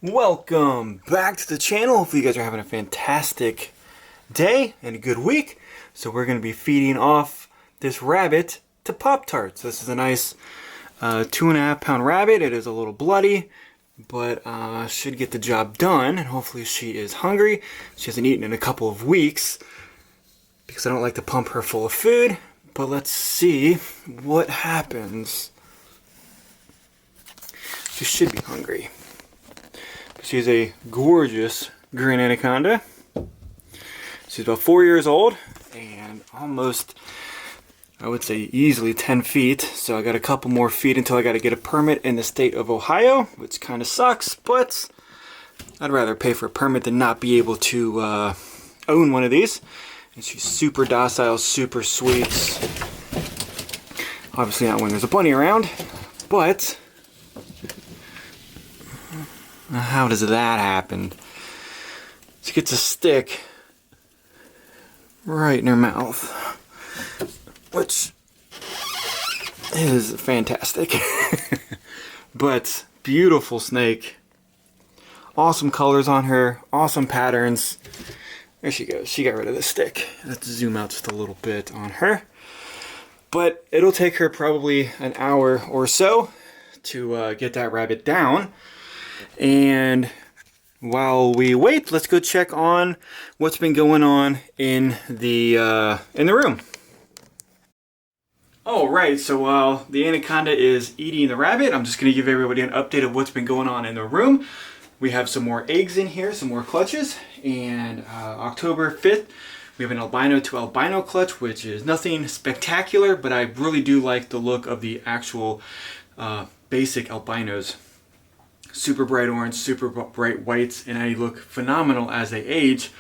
Welcome back to the channel. Hopefully you guys are having a fantastic day and a good week. So we're going to be feeding off this rabbit to Pop-Tarts. This is a nice 2.5 pound rabbit. It is a little bloody, but should get the job done. And hopefully she is hungry. She hasn't eaten in a couple of weeks because I don't like to pump her full of food. But let's see what happens. She should be hungry. She's a gorgeous green anaconda. She's about 4 years old and almost, I would say, easily 10 feet. So I got a couple more feet until I got to get a permit in the state of Ohio, which kind of sucks, but I'd rather pay for a permit than not be able to own one of these. And she's super docile, super sweet. Obviously not when there's a bunny around, but how does that happen? She gets a stick right in her mouth, which is fantastic. But beautiful snake. Awesome colors on her, awesome patterns. There she goes. She got rid of the stick. Let's zoom out just a little bit on her. But it'll take her probably an hour or so to get that rabbit down. And while we wait, let's go check on what's been going on in the room. Alright, so while the anaconda is eating the rabbit, I'm just going to give everybody an update of what's been going on in the room. We have some more eggs in here, some more clutches, and October 5th, we have an albino to albino clutch, which is nothing spectacular, but I really do like the look of the actual basic albinos. Super bright orange, super bright whites, and they look phenomenal as they age,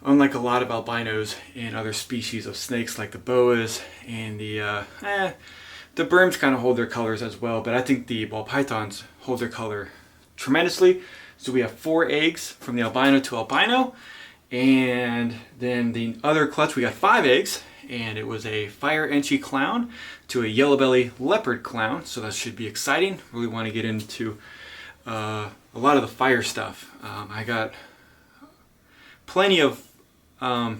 unlike a lot of albinos in other species of snakes like the boas and the berms kind of hold their colors as well, but I think the ball pythons hold their color tremendously. So we have 4 eggs from the albino to albino, and then the other clutch we got 5 eggs, and it was a fire enchi clown to a yellow belly leopard clown, so that should be exciting. Really want to get into a lot of the fire stuff. I got plenty of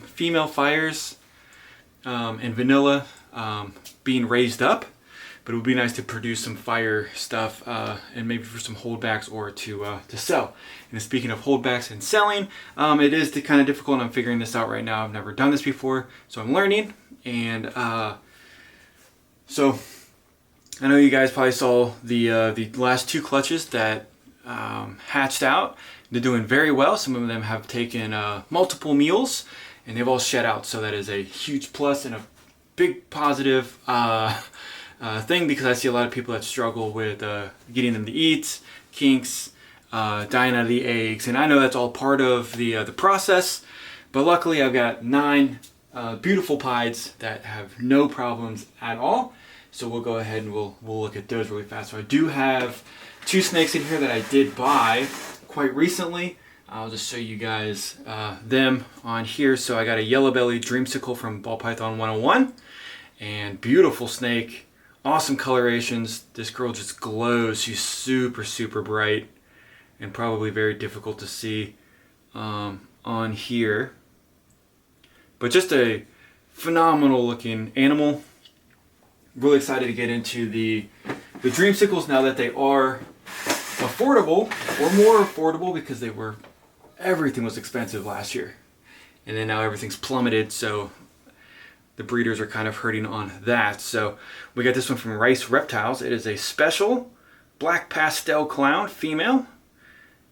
female fires and vanilla being raised up, but it would be nice to produce some fire stuff and maybe for some holdbacks or to sell. And speaking of holdbacks and selling, it is kind of difficult, and I'm figuring this out right now. I've never done this before, so I'm learning. And so I know you guys probably saw the last 2 clutches that hatched out. They're doing very well. Some of them have taken multiple meals, and they've all shed out, so that is a huge plus and a big positive thing, because I see a lot of people that struggle with getting them to eat, kinks, dying out of the eggs, and I know that's all part of the process, but luckily I've got 9 beautiful pieds that have no problems at all. So we'll go ahead and we'll look at those really fast. So I do have 2 snakes in here that I did buy quite recently. I'll just show you guys them on here. So I got a yellow belly dreamsicle from Ball Python 101, and beautiful snake, awesome colorations. This girl just glows. She's super, super bright and probably very difficult to see on here. But just a phenomenal looking animal. Really excited to get into the dreamsicles now that they are affordable, or more affordable, because everything was expensive last year, and then now everything's plummeted, so the breeders are kind of hurting on that. So we got this one from Rice Reptiles. It is a special black pastel clown female,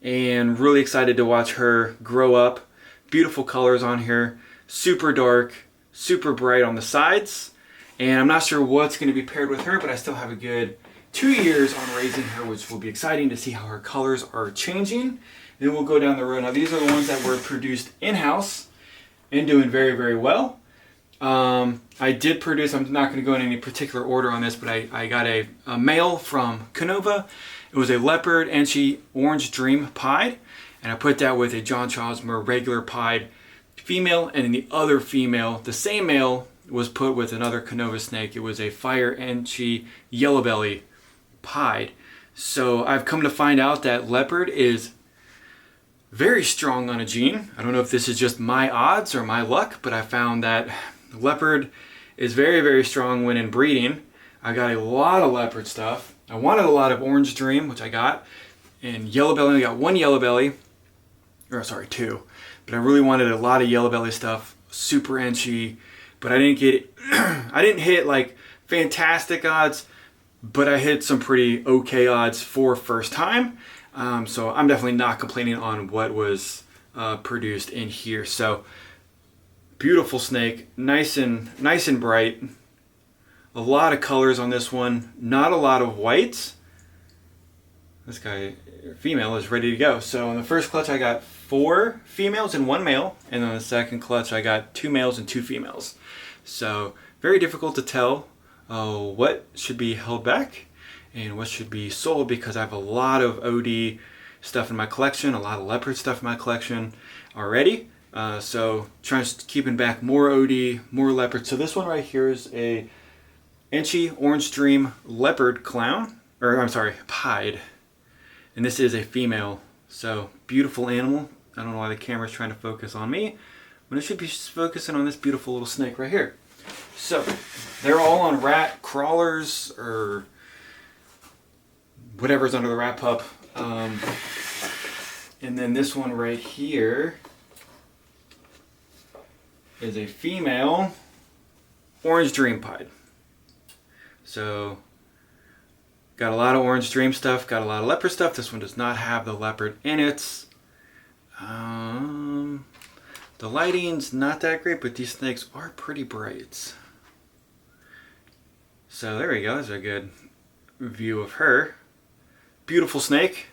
and really excited to watch her grow up. Beautiful colors on here, super dark, super bright on the sides. And I'm not sure what's going to be paired with her, but I still have a good 2 years on raising her, which will be exciting to see how her colors are changing. Then we'll go down the road. Now these are the ones that were produced in-house and doing very, very well. I did produce, I'm not going to go in any particular order on this, but I got a male from Canova. It was a leopard enchi orange dream pied, and I put that with a John Chosmer regular pied female, and then the other female, the same male, was put with another Canova snake. It was a fire enchi yellow belly pied. So I've come to find out that leopard is very strong on a gene. I don't know if this is just my odds or my luck, but I found that leopard is very, very strong when in breeding. I got a lot of leopard stuff. I wanted a lot of orange dream, which I got, and yellow belly. I got one yellow belly, or sorry, two. But I really wanted a lot of yellow belly stuff, super inchy, but I didn't get it. I didn't hit like fantastic odds, but I hit some pretty okay odds for first time. So I'm definitely not complaining on what was produced in here. So beautiful snake, nice and bright. A lot of colors on this one, not a lot of whites. This guy, female, is ready to go. So in the first clutch I got 4 females and 1 male, and then the second clutch I got 2 males and 2 females. So very difficult to tell what should be held back and what should be sold, because I have a lot of OD stuff in my collection, a lot of leopard stuff in my collection already. So trying to keeping back more OD, more leopard. So this one right here is a inchy orange dream leopard clown, or I'm sorry, pied. And this is a female. So beautiful animal. I don't know why the camera's trying to focus on me when it should be focusing on this beautiful little snake right here. So they're all on rat crawlers or whatever's under the rat pup. And then this one right here is a female orange dream pied. So got a lot of orange dream stuff, got a lot of leopard stuff. This one does not have the leopard in it. The lighting's not that great, but these snakes are pretty bright. So there we go, there's a good view of her. Beautiful snake.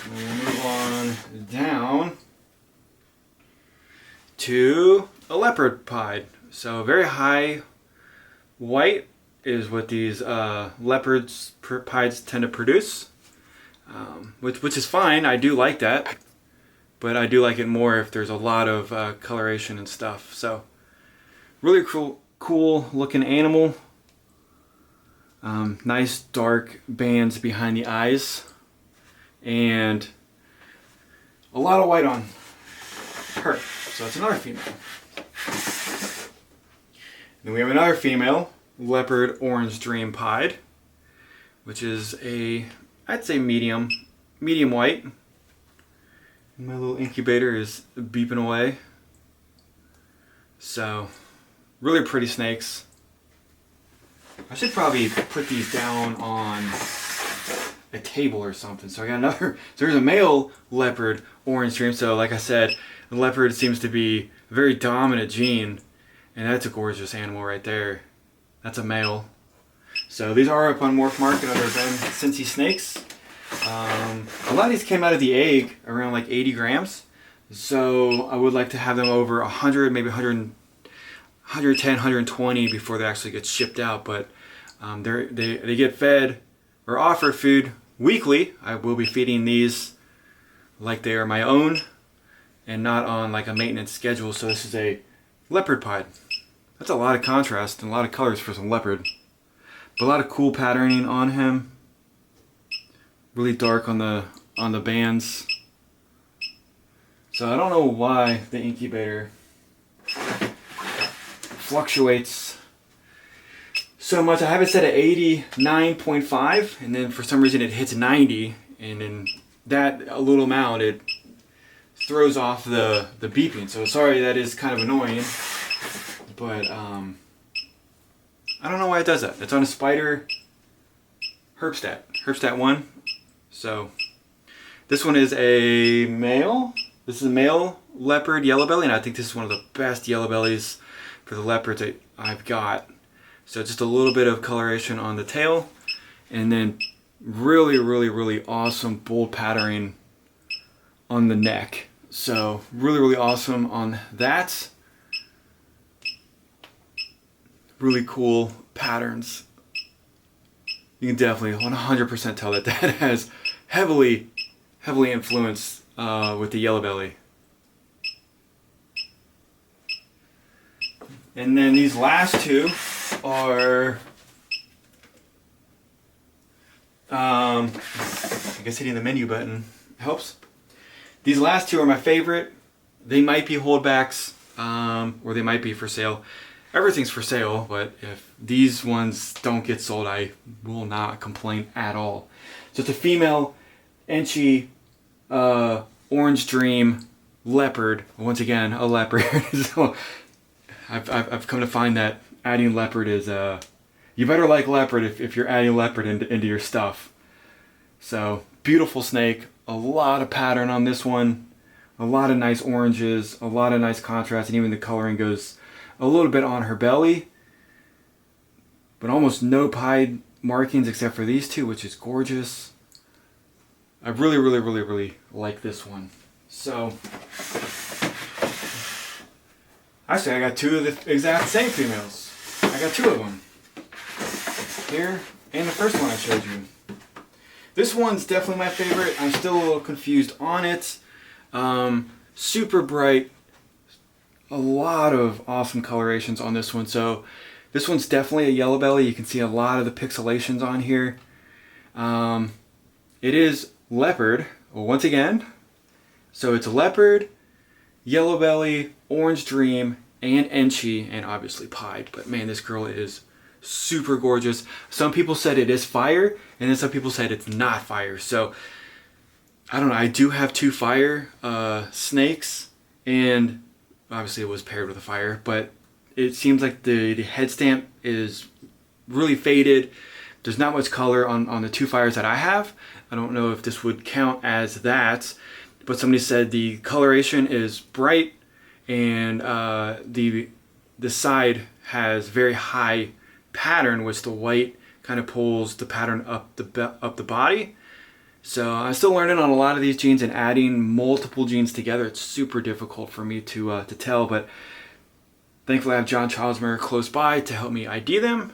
We'll move on down to a leopard pied. So very high white is what these leopards pieds tend to produce, which is fine. I do like that, but I do like it more if there's a lot of coloration and stuff. So really cool looking animal. Nice dark bands behind the eyes, and a lot of white on her. So that's another female. Then we have another female leopard orange dream pied, which is I'd say medium white. And my little incubator is beeping away. So really pretty snakes. I should probably put these down on a table or something. So I got another, so there's a male leopard orange dream. So like I said, the leopard seems to be a very dominant gene, and that's a gorgeous animal right there. That's a male. So these are up on Morph Market under Cin-city snakes. A lot of these came out of the egg around like 80 grams. So I would like to have them over 100, maybe 110, 120 before they actually get shipped out. But they get fed or offered food weekly. I will be feeding these like they are my own and not on like a maintenance schedule. So this is a leopard pied. That's a lot of contrast and a lot of colors for some leopard. But a lot of cool patterning on him. Really dark on the bands. So I don't know why the incubator fluctuates so much. I have it set at 89.5, and then for some reason it hits 90, and then that a little amount it throws off the beeping. So sorry, that is kind of annoying, but I don't know why it does that. It's on a Spider Herbstat 1. So this one is a male. This is a male leopard yellow belly, and I think this is one of the best yellow bellies for the leopards that I've got. So just a little bit of coloration on the tail, and then really awesome bold patterning on the neck. So really awesome on that. Really cool patterns. You can definitely 100% tell that that has heavily influenced with the yellow belly. And then these last two are I guess hitting the menu button helps. These last two are my favorite. They might be holdbacks, or they might be for sale. Everything's for sale, but if these ones don't get sold, I will not complain at all. So it's a female Enchi Orange Dream leopard. Once again, a leopard. So I've come to find that adding leopard is you better like leopard if you're adding leopard into your stuff. So beautiful snake, a lot of pattern on this one, a lot of nice oranges, a lot of nice contrast, and even the coloring goes a little bit on her belly, but almost no pied markings except for these two, which is gorgeous. I really like this one. So actually I got two of the exact same females. I got two of them here, and the first one I showed you. This one's definitely my favorite. I'm still a little confused on it. Super bright, a lot of awesome colorations on this one. So this one's definitely a yellow belly. You can see a lot of the pixelations on here. It is leopard, well, once again. So it's a leopard, yellow belly, orange dream, and Enchi, and obviously pied. But man, this girl is super gorgeous. Some people said it is fire, and then some people said it's not fire. So I don't know. I do have two fire snakes, and obviously it was paired with a fire, but it seems like the head stamp is really faded. There's not much color on the two fires that I have. I don't know if this would count as that, but somebody said the coloration is bright, and the side has very high pattern, which the white kind of pulls the pattern up the body. So I'm still learning on a lot of these genes, and adding multiple genes together, it's super difficult for me to tell, but thankfully I have John Childsmer close by to help me ID them.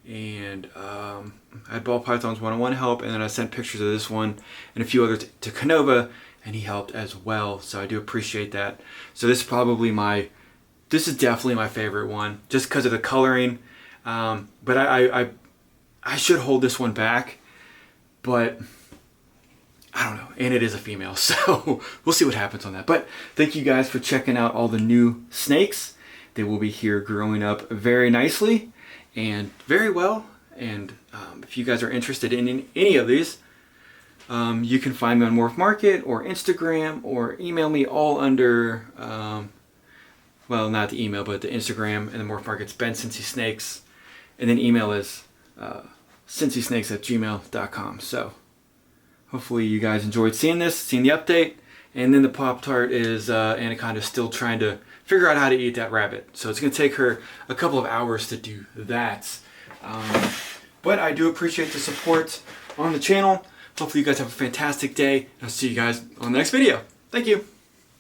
And I had Ball Pythons 101 help, and then I sent pictures of this one and a few others to Canova, and he helped as well. So I do appreciate that. So this is definitely my favorite one, just because of the coloring. But I should hold this one back, but I don't know, and it is a female, so we'll see what happens on that. But thank you guys for checking out all the new snakes. They will be here growing up very nicely and very well. And if you guys are interested in any of these, you can find me on Morph Market or Instagram, or email me all under, well, not the email, but the Instagram and the Morph Market's Ben Cin-city Snakes. And then email is cincitysnakes@gmail.com. So hopefully you guys enjoyed seeing the update. And then the Pop-Tart is Anaconda still trying to figure out how to eat that rabbit. So it's going to take her a couple of hours to do that. But I do appreciate the support on the channel. Hopefully you guys have a fantastic day. I'll see you guys on the next video. Thank you.